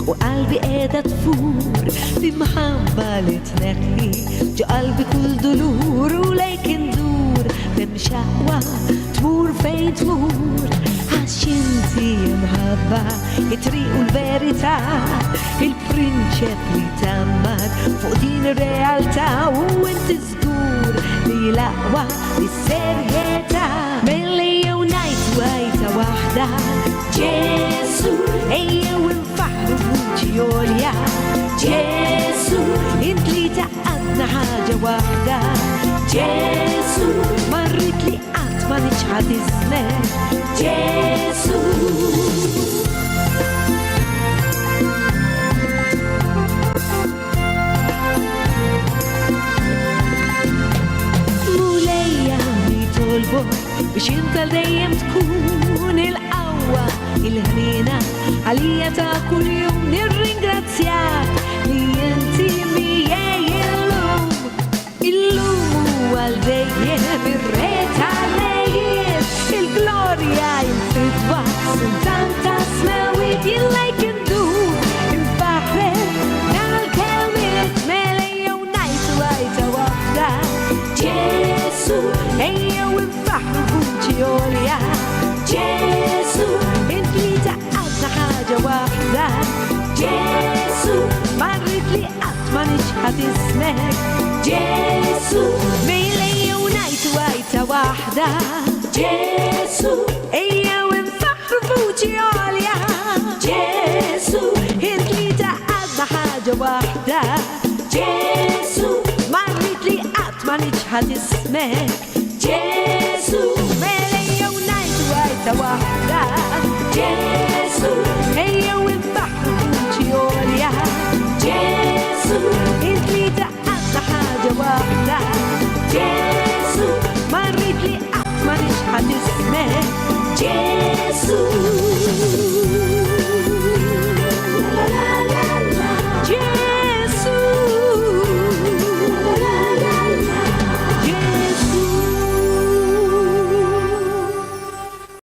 وقلبي قاعدة تفور بمحبة لتنحي جو قلبي كل دلور ولكن دور بمشقوة تمور فين تمور عشنتي يا محبة الطريق والفيريتا البرنشيب اللي تمت فوق دين الريالتا وانت صدور لي لقوة للسريتا ملي ونايت وايتا واحدة جيسو هي والفحر وجيوليا جيسو انت لي تعقدنا حاجة واحدة جيسو مرت لي ما نجحت اسمك جيسو مولاي عمي طلبه باش انت دايم تكون القوة الهنينة عليا تا كل يوم نرنجراتياك لي انتي مياي اللوم والدايم الريت عليك الجلوريا الفتوى سلطان تسماويت يلا كندور الفخر نعمل كلمة مالية ونايت وايتا واحدة جيسو هي والفخر وجيوليا جيسو انت لي تعقدنا حاجة واحدة جيسو مرت لي ما نجحت اسمك جيسو ميلي ونايت وايتا واحدة جيسو هي والفخر فوجي عالية جيسو انت لي تعقدنا حاجة واحدة جيسو مرت لي ما نجحت اسمك جيسو ميلي ونايت وايتا واحدة جيسو